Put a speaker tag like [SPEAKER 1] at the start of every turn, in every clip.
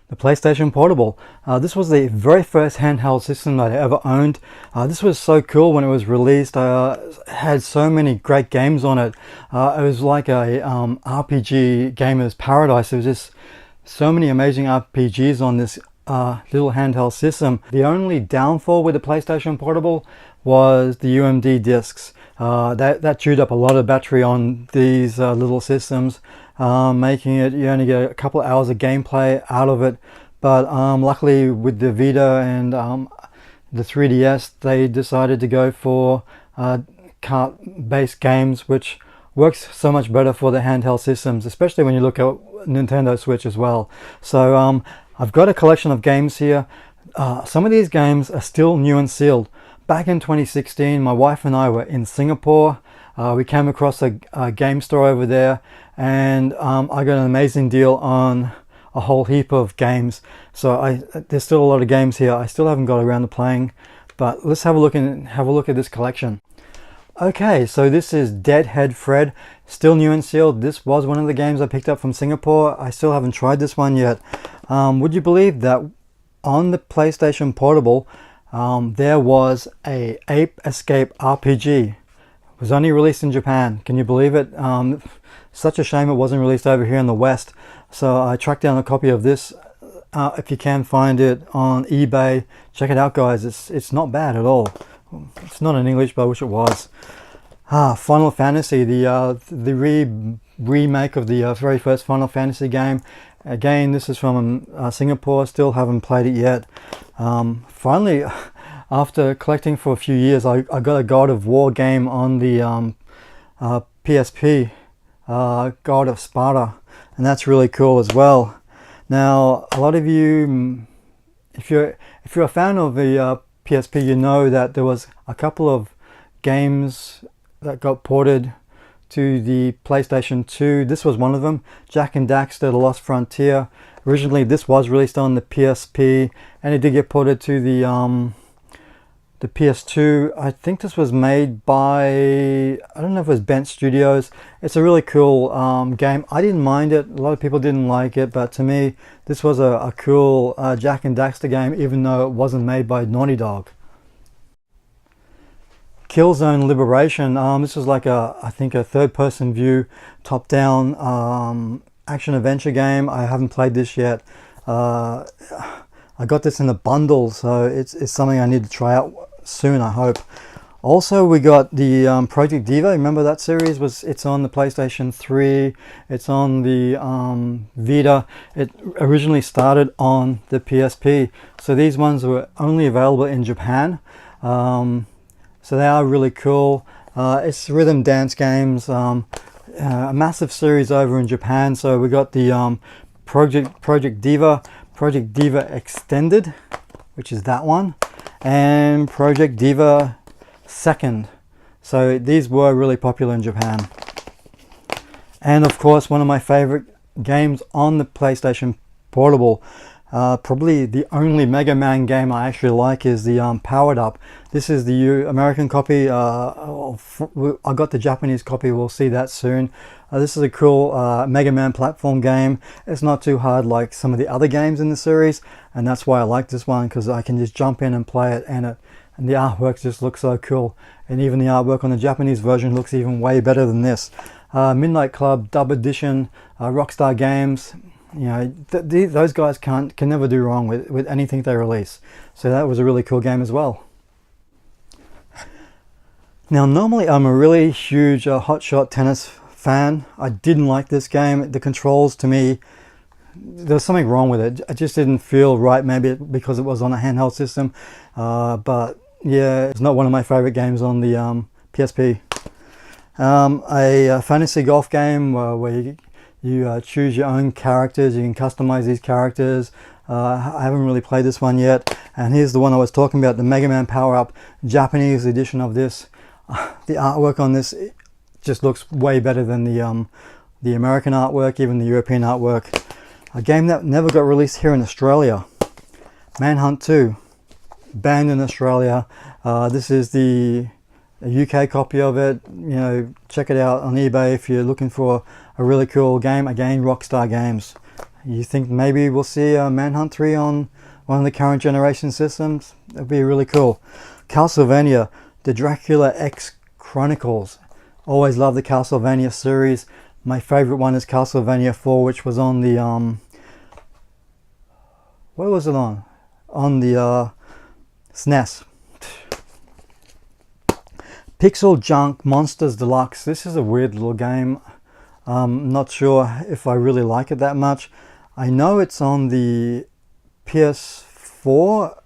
[SPEAKER 1] the PlayStation Portable. This was the very first handheld system that I ever owned. This was so cool when it was released. It had so many great games on it. It was like a RPG gamer's paradise. There was just so many amazing RPGs on this little handheld system. The only downfall with the PlayStation Portable was the UMD discs. That chewed up a lot of battery on these little systems, making it you only get a couple of hours of gameplay out of it. But luckily with the Vita and the 3DS, they decided to go for cart-based games, which works so much better for the handheld systems, especially when you look at Nintendo Switch as well. So I've got a collection of games here. Some of these games are still new and sealed. Back in 2016, my wife and I were in Singapore. We came across a game store over there, and I got an amazing deal on a whole heap of games. So there's still a lot of games here. I still haven't got around to playing, but let's have a look at this collection. Okay, so this is Deadhead Fred, still new and sealed. This was one of the games I picked up from Singapore. I still haven't tried this one yet. Would you believe that on the PlayStation Portable, there was a Ape Escape Rpg. It was only released in Japan. Can you believe it? Such a shame it wasn't released over here in the West. So I tracked down a copy of this. If you can find it on eBay, check it out, guys. It's not bad at all. It's not in English, but I wish it was. Final Fantasy, the remake of the very first Final Fantasy game. Again, this is from Singapore. Still haven't played it yet. Finally, after collecting for a few years, I got a God of War game on the PSP, God of Sparta, and that's really cool as well. Now, a lot of you, if you're a fan of the PSP, you know that there was a couple of games that got ported to the PlayStation 2. This was one of them, Jak and Daxter: The Lost Frontier. Originally this was released on the PSP, and it did get ported to the PS2. I think this was made by, I don't know if it was Bent Studios. It's a really cool game. I didn't mind it. A lot of people didn't like it, but to me this was a cool Jak and Daxter game, even though it wasn't made by Naughty Dog. Killzone Liberation. This was like I think a third-person view, top-down action-adventure game. I haven't played this yet. I got this in a bundle, so it's something I need to try out soon, I hope. Also, we got the Project Diva. Remember that series? It's on the PlayStation 3. It's on the Vita. It originally started on the PSP. So these ones were only available in Japan. So they are really cool. It's rhythm dance games, a massive series over in Japan. So we got the Project Diva Extended, which is that one, and Project Diva Second. So these were really popular in Japan. And of course, one of my favorite games on the PlayStation Portable, probably the only Mega Man game I actually like, is the Powered Up. This is the American copy. I got the Japanese copy. We'll see that soon. This is a cool Mega Man platform game. It's not too hard like some of the other games in the series, and that's why I like this one, because I can just jump in and play it, and the artwork just looks so cool. And even the artwork on the Japanese version looks even way better than this. Midnight Club Dub Edition, Rockstar Games. You know, those guys can never do wrong with anything they release. So that was a really cool game as well. Now, normally I'm a really huge Hot Shot Tennis fan. I didn't like this game. The controls, to me, there's something wrong with it. It just didn't feel right, maybe because it was on a handheld system. But yeah, it's not one of my favorite games on the PSP. A fantasy golf game where you choose your own characters. You can customize these characters. I haven't really played this one yet. And here's the one I was talking about, the Mega Man Power Up Japanese edition of this. The artwork on this just looks way better than the American artwork, even the European artwork. A game that never got released here in Australia, Manhunt 2, banned in Australia. This is the UK copy of it. You know, check it out on eBay if you're looking for a really cool game. Again, Rockstar Games. You think maybe we'll see Manhunt 3 on one of the current generation systems? That'd be really cool. Castlevania, the Dracula X Chronicles. Always love the Castlevania series. My favorite one is Castlevania 4, which was on the what was it on? On the SNES. Pixel Junk Monsters Deluxe. This is a weird little game. Not sure if I really like it that much. I know it's on the PS4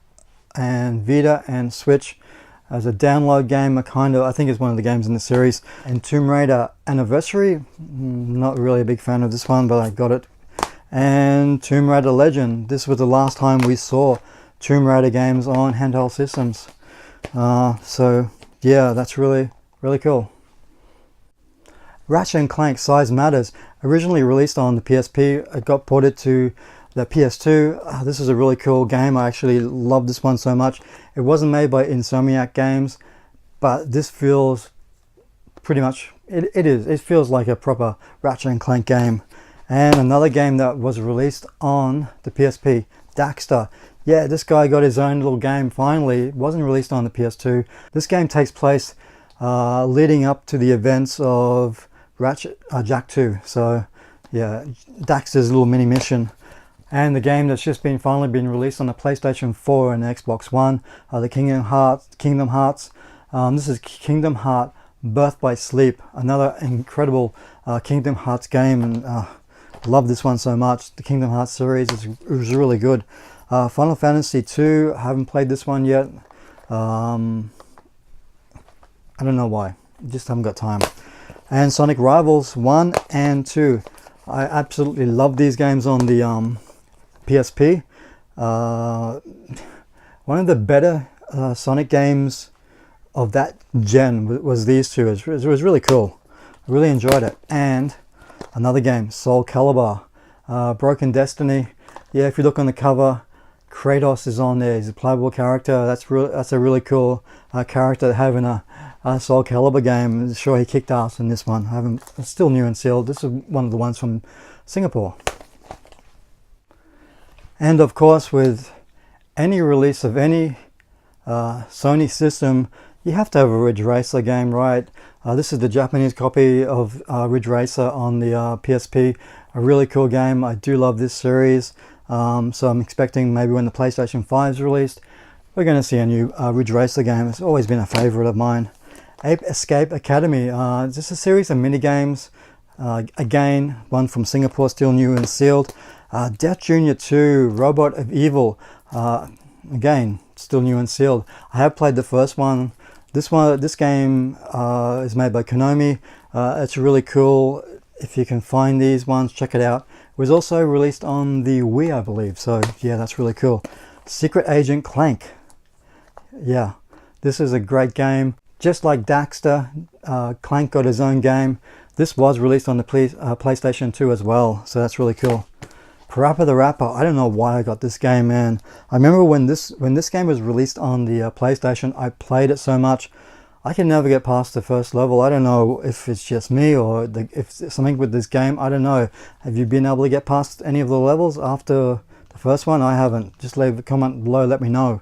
[SPEAKER 1] and Vita and Switch as a download game. I think it's one of the games in the series. And Tomb Raider Anniversary. Not really a big fan of this one, but I got it. And Tomb Raider Legend. This was the last time we saw Tomb Raider games on handheld systems. So yeah, that's really cool. Ratchet and Clank Size Matters. Originally released on the PSP, it got ported to the PS2. This is a really cool game. I actually love this one so much. It wasn't made by Insomniac Games, but this feels pretty much, it feels like a proper Ratchet and Clank game. And another game that was released on the PSP, Daxter. Yeah, this guy got his own little game finally. It wasn't released on the PS2. This game takes place leading up to the events of Ratchet Jak 2. So yeah, Daxter's little mini mission. And the game that's just finally been released on the PlayStation 4 and the Xbox One, the Kingdom Hearts. This is Kingdom Heart Birth by Sleep, another incredible Kingdom Hearts game, and love this one so much. The Kingdom Hearts series is really good. Final Fantasy 2, I haven't played this one yet. I don't know why, just haven't got time. And Sonic Rivals 1 and 2. I absolutely love these games on the PSP. One of the better Sonic games of that gen was these two. It was really cool. I really enjoyed it. And another game, Soulcalibur, Broken Destiny. Yeah, if you look on the cover, Kratos is on there. He's a playable character. That's a really cool character to have in a Soulcalibur game. I'm sure he kicked ass in this one. It's still new and sealed. This is one of the ones from Singapore. And of course, with any release of any Sony system, you have to have a Ridge Racer game, right? This is the Japanese copy of Ridge Racer on the PSP. A really cool game. I do love this series. So I'm expecting maybe when the PlayStation 5 is released, we're going to see a new Ridge Racer game. It's always been a favorite of mine. Ape Escape Academy. Just a series of mini games. Again, one from Singapore, still new and sealed. Death Junior 2, Robot of Evil. Again, still new and sealed. I have played the first one. This game is made by Konami. It's really cool. If you can find these ones, check it out. It was also released on the Wii, I believe. So yeah, that's really cool. Secret Agent Clank. Yeah, this is a great game. Just like Daxter, Clank got his own game. This was released on the PlayStation 2 as well. So that's really cool. Parappa the Rapper. I don't know why I got this game, man. I remember when this game was released on the PlayStation, I played it so much. I can never get past the first level. I don't know if it's just me or if something with this game. I don't know. Have you been able to get past any of the levels after the first one? I haven't. Just leave a comment below. Let me know.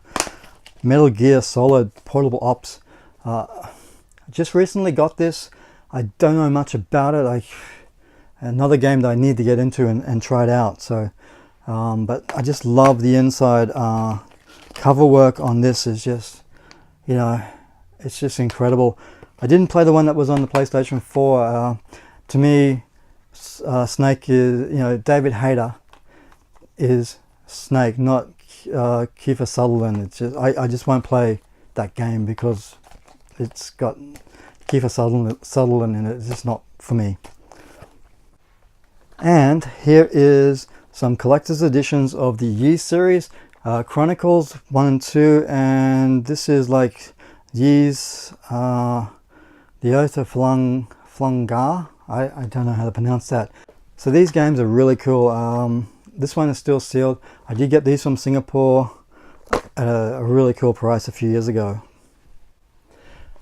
[SPEAKER 1] Metal Gear Solid Portable Ops. Just recently got this. I don't know much about it. Another game that I need to get into and try it out. So, but I just love the inside cover work on this. Is just, you know, it's just incredible. I didn't play the one that was on the PlayStation 4. To me, Snake is, you know, David Hayter is Snake, not Kiefer Sutherland. It's just I just won't play that game because it's got Kiefer Sutherland in it. It's just not for me. And here is some collector's editions of the Yi series, Chronicles 1 and 2, and this is like Yi's The Oath of Flungar. I don't know how to pronounce that. So these games are really cool. This one is still sealed. I did get these from Singapore at a really cool price a few years ago.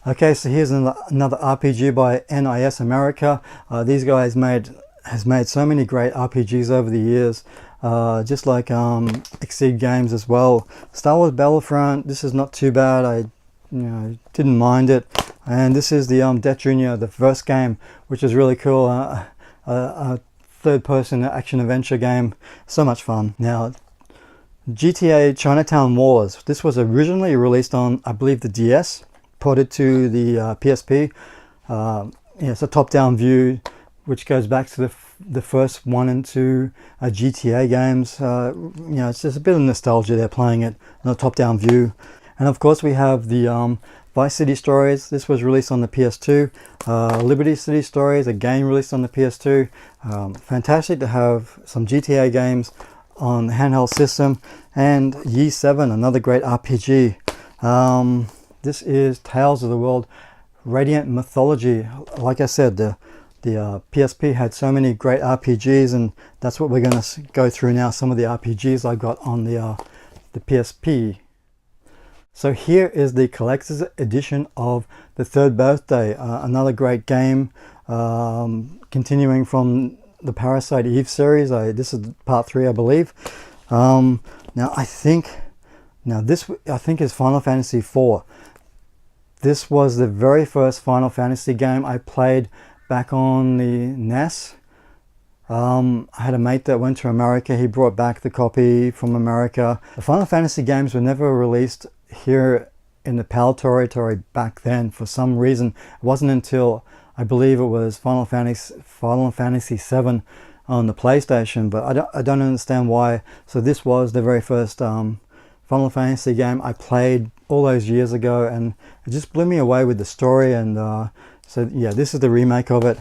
[SPEAKER 1] Okay, so here's another RPG by NIS America. These guys has made so many great RPGs over the years. just like Exceed games as well. Star Wars Battlefront, this is not too bad. I didn't mind it. And this is the Death Jr., the first game, which is really cool. A third-person action-adventure game. So much fun. Now, GTA Chinatown Wars. This was originally released on, I believe, the DS, ported to the PSP. It's a top-down view, which goes back to the first 1 and 2 GTA games. It's just a bit of nostalgia there playing it in a top-down view. And of course we have the Vice City Stories. This was released on the PS2. Liberty City Stories, again released on the PS2. Fantastic to have some GTA games on the handheld system. And Yi 7, another great RPG. This is Tales of the World Radiant Mythology. Like I said, the PSP had so many great RPGs, and that's what we're going to go through now, some of the RPGs I got on the PSP. So here is the collector's edition of The Third Birthday, another great game, continuing from the Parasite Eve series. This is part 3, I believe. Now I think is Final Fantasy 4. This was the very first Final Fantasy game I played back on the NES. I had a mate that went to America. He brought back the copy from America. The Final Fantasy games were never released here in the PAL territory back then for some reason. It wasn't until, I believe it was Final Fantasy 7 on the PlayStation, but I don't understand why. So this was the very first Final Fantasy game I played all those years ago, and it just blew me away with the story. And so yeah, this is the remake of it.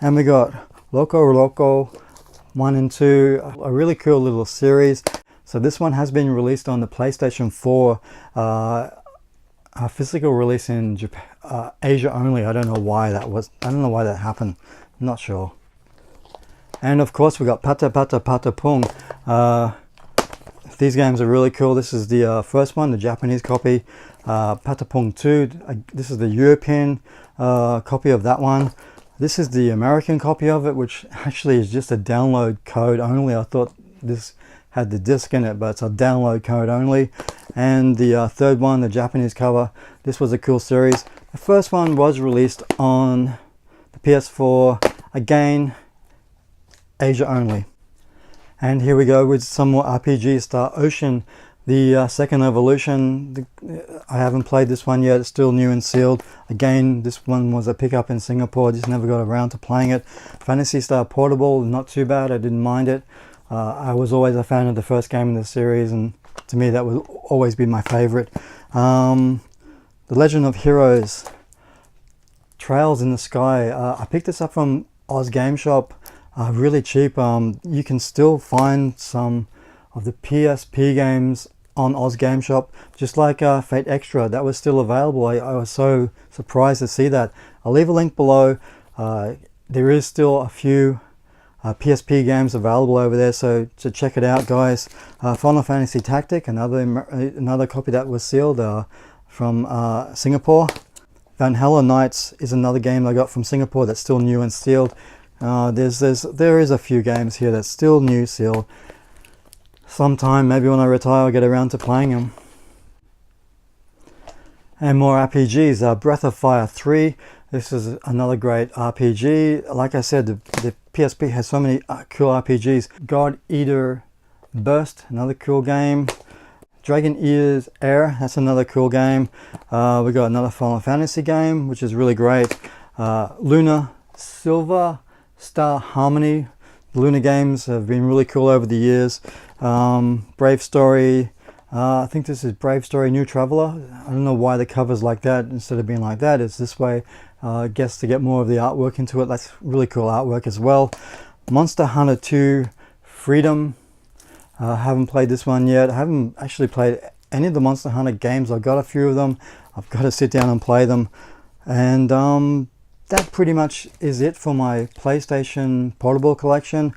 [SPEAKER 1] And we got Loco Loco 1 and 2, a really cool little series. So this one has been released on the PlayStation 4, a physical release in Japan, Asia only. I don't know why that was. I don't know why that happened. I'm not sure. And of course we got Pata Pata Pata Pung. These games are really cool. This is the first one, the Japanese copy. Patapong 2, this is the European copy of that one. This is the American copy of it, which actually is just a download code only. I thought this had the disc in it, but it's a download code only. And the third one, the Japanese cover, this was a cool series. The first one was released on the PS4, again, Asia only. And here we go with some more RPG. Star Ocean, the second evolution. I haven't played this one yet. It's still new and sealed. Again, this one was a pickup in Singapore. Just never got around to playing it. Phantasy Star Portable, not too bad. I didn't mind it. I was always a fan of the first game in the series, and to me that would always be my favorite. The Legend of Heroes, Trails in the Sky. I picked this up from Oz Game Shop. Really cheap. You can still find some of the PSP games on Oz Game Shop, just like Fate Extra. That was still available. I was so surprised to see that. I'll leave a link below. There is still a few PSP games available over there, so check it out, guys. Final Fantasy Tactic, another copy that was sealed from Singapore. Halen Knights is another game I got from Singapore that's still new and sealed. There is a few games here that's still new, sealed. Sometime, maybe when I retire, I'll get around to playing them. And more RPGs. Breath of Fire 3. This is another great RPG. Like I said, the PSP has so many cool RPGs. God Eater Burst, another cool game. Dragon Ears Air, that's another cool game. We got another Final Fantasy game, which is really great. Luna Silver Star Harmony. The Luna games have been really cool over the years. Brave Story, I think this is Brave Story New Traveler. I don't know why the cover's like that instead of being like that. It's this way, I guess, to get more of the artwork into it. That's really cool artwork as well. Monster Hunter 2 Freedom. I haven't played this one yet. I haven't actually played any of the Monster Hunter games. I've got a few of them. I've got to sit down and play them. And that pretty much is it for my PlayStation Portable collection.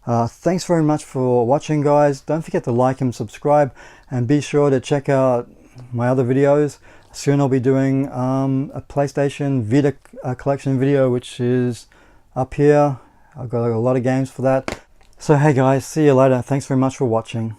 [SPEAKER 1] Thanks very much for watching, guys. Don't forget to like and subscribe, and be sure to check out my other videos. Soon I'll be doing a PlayStation Vita collection video, which is up here. I've got a lot of games for that. So hey guys, see you later. Thanks very much for watching.